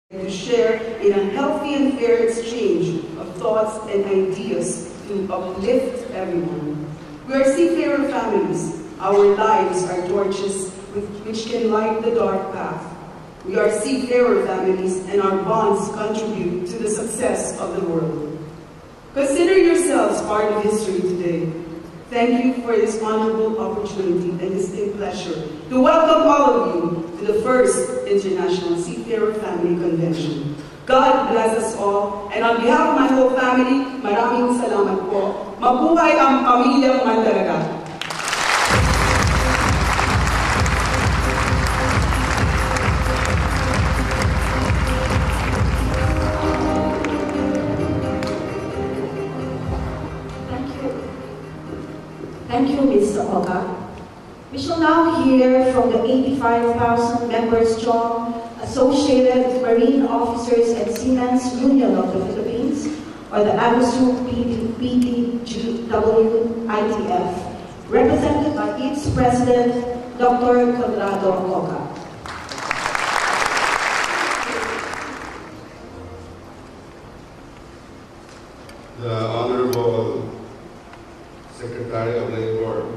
to share in a healthy and fair exchange of thoughts and ideas to uplift everyone. We are seafarer families. Our lives are torches which can light the dark path. We are seafarer families, and our bonds contribute to the success of the world. Consider yourselves part of history today. Thank you for this honorable opportunity and distinct pleasure to welcome all of you to the first International Seafarer Family Convention. God bless us all, and on behalf of my whole family, maraming salamat po. Mabuhay ang pamilyang Mandaragat. Thank you, Mr. Oka. We shall now hear from the 85,000 members strong Associated Marine Officers and Seamen's Union of the Philippines, or the AMSU PDGW ITF, represented by its president, Dr. Conrado Oka. The Honorable Secretary of Labor,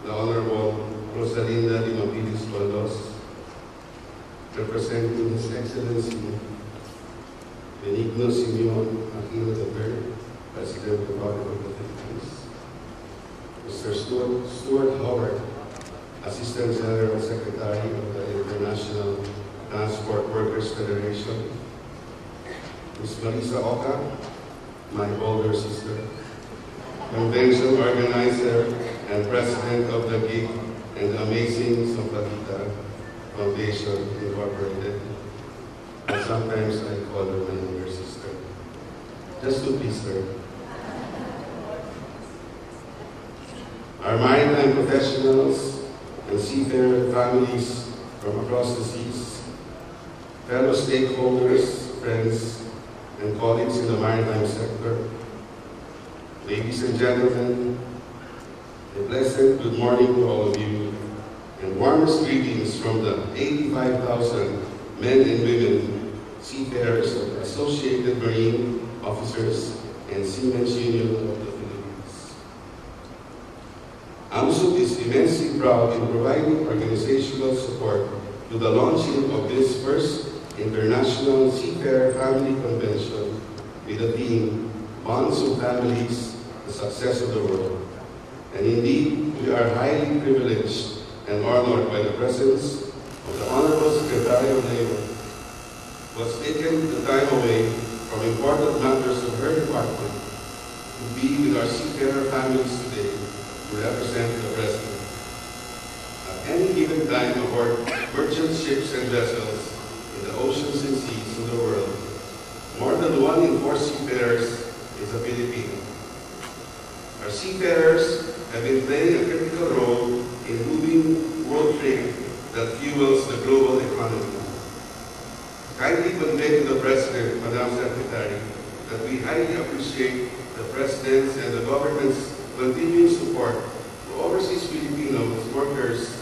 the Honorable Rosalinda Dimabilis-Coldos, representing His Excellency Benigno Simeon Aquino III, President of the Republic of the Philippines, Mr. Stuart Howard, Assistant General Secretary of the International Transport Workers Federation, Ms. Marisa Oka, my older sister, Convention Organizer and President of the GIG and the Amazing Sampatita Foundation Incorporated. And sometimes I call her my younger sister, just to please her. Our maritime professionals and seafarer families from across the seas, fellow stakeholders, friends, and colleagues in the maritime sector, ladies and gentlemen, a blessed good morning to all of you, and warmest greetings from the 85,000 men and women seafarers of the Associated Marine Officers and Seamen's Union of the Philippines. AMSUP is immensely proud in providing organizational support to the launching of this first International Seafarer Family Convention with the theme, Bonds of Families, the Success of the World. And indeed, we are highly privileged and honored by the presence of the Honorable Secretary of Labor, who has taken the time away from important matters of her department to be with our seafarer families today to represent the President. At any given time aboard merchant ships and vessels in the oceans and seas of the world, more than 1 in 4 seafarers is a Filipino. Our seafarers have been playing a critical role in moving world trade that fuels the global economy. Kindly convey to the President, Madam Secretary, that we highly appreciate the President's and the government's continuing support to overseas Filipino workers,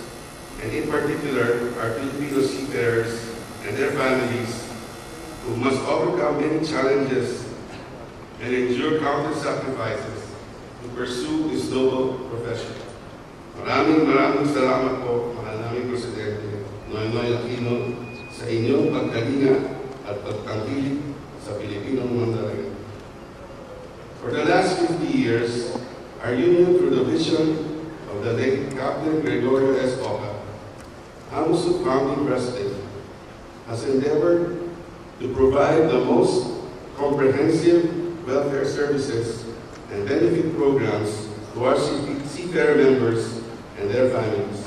and in particular, our Filipino seafarers and their families, who must overcome many challenges and endure countless sacrifices to pursue this noble profession. Maraming salamat po, mahal naming Presidente Noynoy Aquino, sa inyong pagkalinga at pagtangkilik sa Pilipinong Mandaragat. For the last 50 years, our union, through the vision of the late Captain Gregorio S. Oka, AMSUP founding President, has endeavored to provide the most comprehensive welfare services and benefit programs to our seafarer members and their families.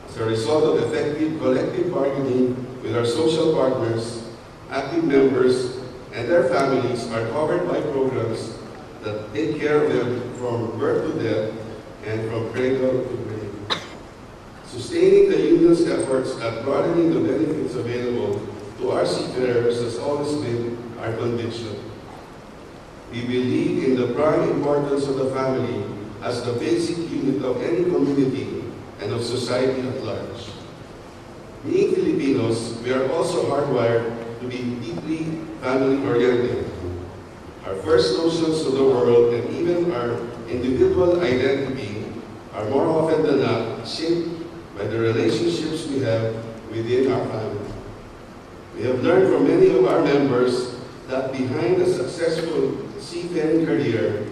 As a result of effective collective bargaining with our social partners, active members and their families are covered by programs that take care of them from birth to death and from cradle to grave. Sustaining the union's efforts at broadening the benefits available to our seafarers has always been our conviction. We believe in the prime importance of the family as the basic unit of any community and of society at large. Being Filipinos, we are also hardwired to be deeply family-oriented. Our first notions of the world and even our individual identity are more often than not shaped by the relationships we have within our family. We have learned from many of our members that behind a successful seafaring career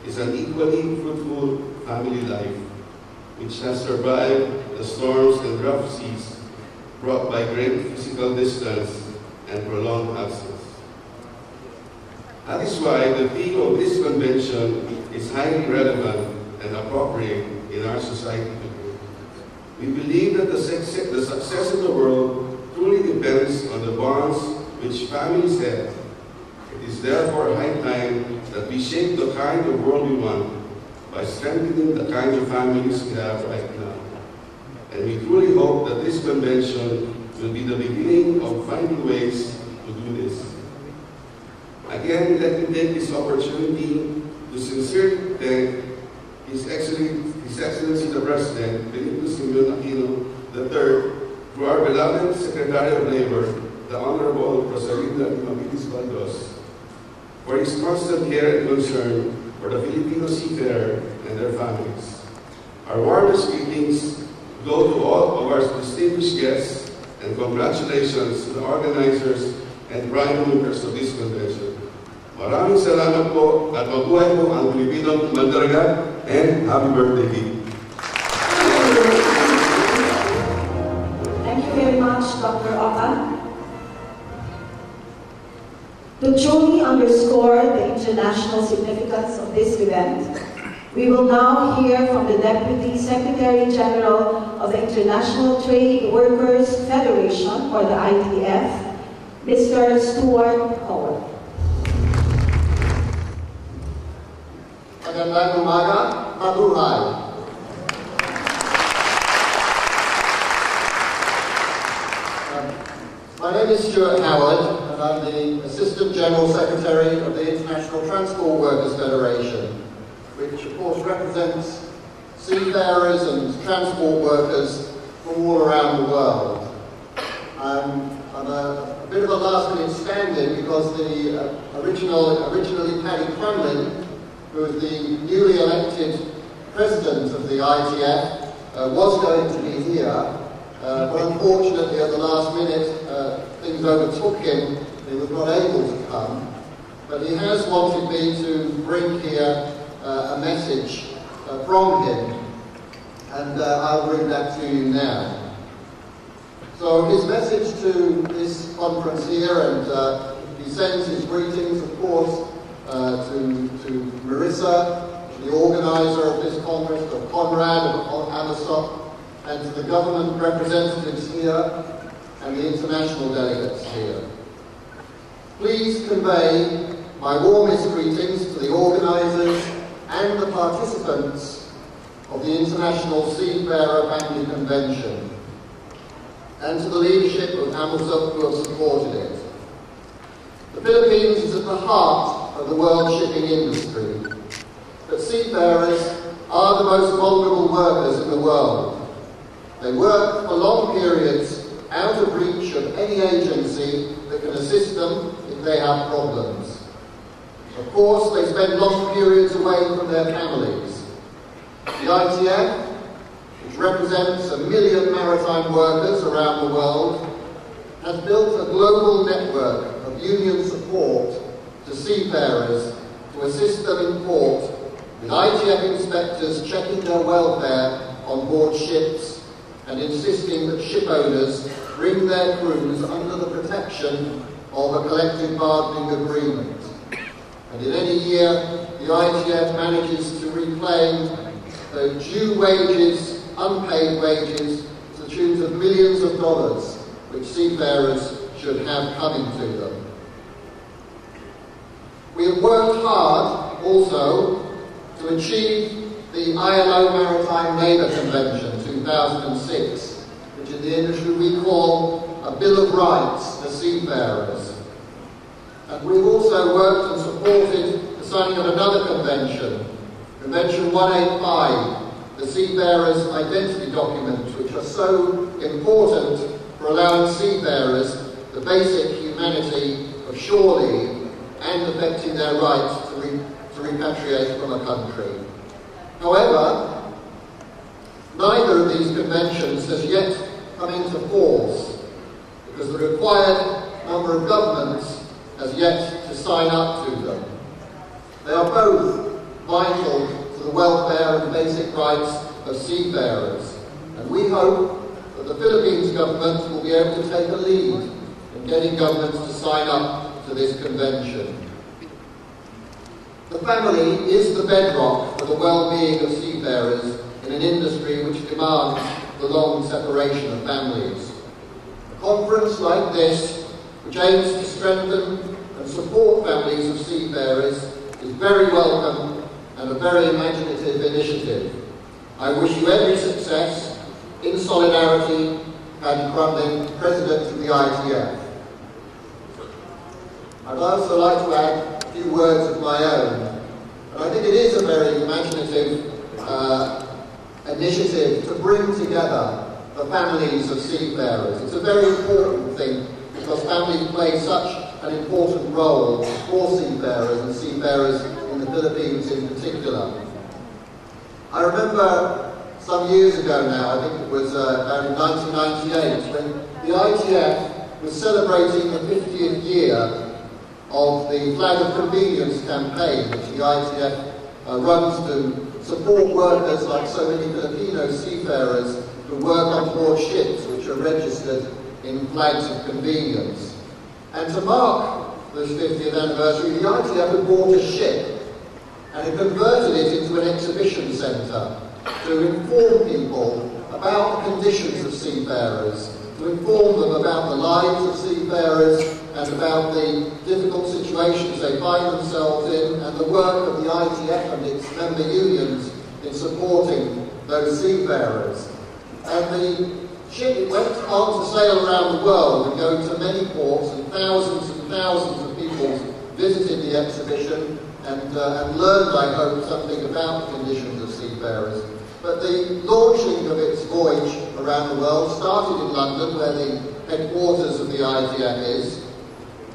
is an equally fruitful family life, which has survived the storms and rough seas brought by great physical distance and prolonged absence. That is why the theme of this convention is highly relevant and appropriate in our society today. We believe that the success of the world truly depends on the bonds which families have. It is therefore high time that we shape the kind of world we want by strengthening the kind of families we have right now. And we truly hope that this convention will be the beginning of finding ways to do this. Again, let me take this opportunity to sincerely thank His Excellency the President, Benito Simeon Aquino III, through our beloved Secretary of Labor, the Honorable Rosalinda Mabilis Baldos, for his constant care and concern for the Filipino seafarer and their families. Our warmest greetings go to all of our distinguished guests, and congratulations to the organizers and prime movers of this convention. Maraming salamat po at mabuhay po ang Pilipinong Mandaragat, and happy birthday, King. Thank you very much, Dr. Oka. To truly underscore the international significance of this event, we will now hear from the Deputy Secretary General of the International Trade Workers Federation, or the ITF, Mr. Stuart Howard. Magandang umaga, mabuhay. My name is Stuart Howard, and I'm the Assistant General Secretary of the International Transport Workers Federation, which of course represents seafarers and transport workers from all around the world. I'm a bit of a last-minute stand-in because the originally Paddy Crumlin, who is the newly elected president of the ITF, was going to be here, but unfortunately at the last minute things overtook him. He was not able to come, but he has wanted me to bring here a message from him, and I'll bring that to you now. So his message to this conference here, and he sends his greetings, of course, to Marissa, the organizer of this conference, to Conrad of Amasok, and to the government representatives here and the international delegates here. Please convey my warmest greetings to the organizers and the participants of the International Seafarer Family Convention, and to the leadership of Amasok who have supported it. The Philippines is at the heart of the world shipping industry, but seafarers are the most vulnerable workers in the world. They work for long periods out of reach of any agency that can assist them if they have problems. Of course, they spend long periods away from their families. The ITF, which represents 1 million maritime workers around the world, has built a global network of union support to seafarers to assist them in port, with ITF inspectors checking their welfare on board ships and insisting that ship owners bring their crews under the protection of a collective bargaining agreement. And in any year, the ITF manages to reclaim due wages, unpaid wages, to the tune of millions of dollars, which seafarers should have coming to them. We have worked hard also to achieve the ILO Maritime Labour Convention 2006, which in the industry we call a Bill of Rights for seafarers. And we've also worked and supported the signing of another convention, Convention 185, the Seafarers' Identity Documents, which are so important for allowing seafarers the basic humanity of shore leave and affecting their right to repatriate from a country. However, neither of these conventions has yet come into force because the required number of governments has yet to sign up to them. They are both vital to the welfare and basic rights of seafarers, and we hope that the Philippines government will be able to take a lead in getting governments to sign up to this convention. The family is the bedrock for the well-being of seafarers in an industry which demands the long separation of families. A conference like this, which aims to strengthen and support families of seafarers, is very welcome and a very imaginative initiative. I wish you every success. In solidarity, Paddy Crumlin, President of the ITF. I'd also like to add a few words of my own. And I think it is a very imaginative initiative to bring together the families of seafarers. It's a very important thing because families play such an important role for seafarers and seafarers in the Philippines in particular. I remember some years ago now, I think it was about in 1998, when the ITF was celebrating the 50th year of the Flag of Convenience campaign, which the ITF runs to support workers like so many Filipino seafarers who work on board ships which are registered in flags of convenience. And to mark this 50th anniversary, the ITF had bought a ship and had converted it into an exhibition centre to inform people about the conditions of seafarers, to inform them about the lives of seafarers and about the difficult situations they find themselves in and the work of the ITF and its member unions in supporting those seafarers. And the ship went on to sail around the world and go to many ports, and thousands of people visited the exhibition and learned, I hope, something about the conditions of seafarers. But the launching of its voyage around the world started in London, where the headquarters of the ITF is.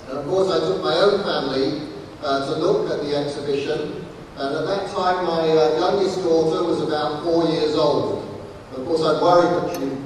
And of course I took my own family to look at the exhibition, and at that time my youngest daughter was about 4 years old. And of course I worried that she'd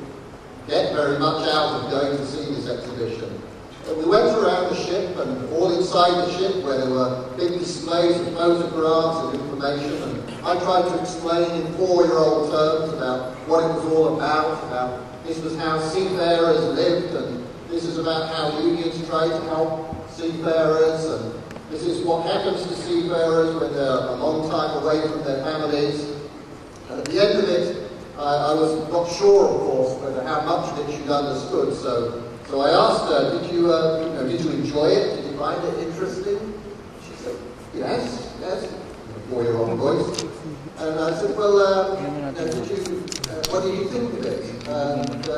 get very much out of going to see this exhibition. But we went around the ship, and all inside the ship where there were big displays of photographs and information, and I tried to explain in 4-year-old terms about what it was all about this was how seafarers lived, and this is about how unions try to help seafarers, and this is what happens to seafarers when they're a long time away from their families. And at the end of it, I was not sure, of course, whether how much of it she'd understood, so I asked her, did you enjoy it? Did you find it interesting? She said, yes, in a 4-year-old voice. And I said, well, what did you think of it?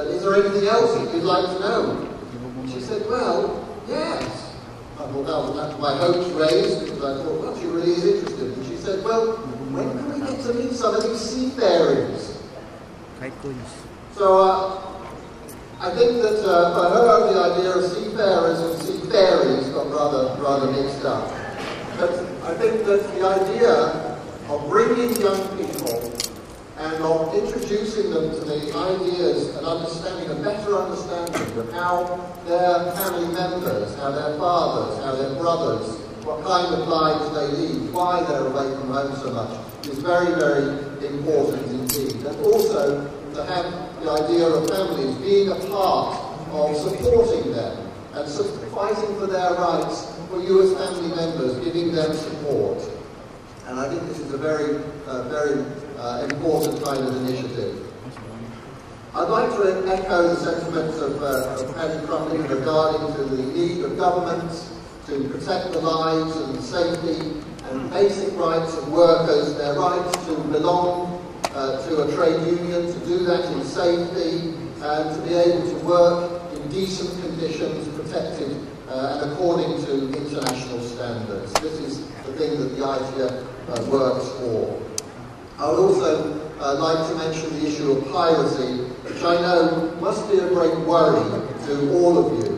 Is there anything else that you'd like to know? And she said, well, yes. I thought that was my hopes raised, because I thought, well, she really is interested. And she said, well, when can we get to meet some of these seafarers? So I think that for her the idea of seafarers and seafaries got rather mixed up. But I think that the idea of bringing young people and of introducing them to the ideas and understanding, a better understanding of how their family members, how their fathers, how their brothers, what kind of lives they lead, why they're away from home so much, is very, very important indeed. And also to have the idea of families being a part of supporting them and fighting for their rights, for you as family members, giving them support. And I think this is a very important kind of initiative. I'd like to echo the sentiments of Paddy Crumlin regarding to the need of governments to protect the lives and safety and basic rights of workers, their rights to belong to a trade union, to do that in safety, and to be able to work in decent conditions, protected and according to international standards. This is the thing that the ITF works for. I would also like to mention the issue of piracy, which I know must be a great worry to all of you.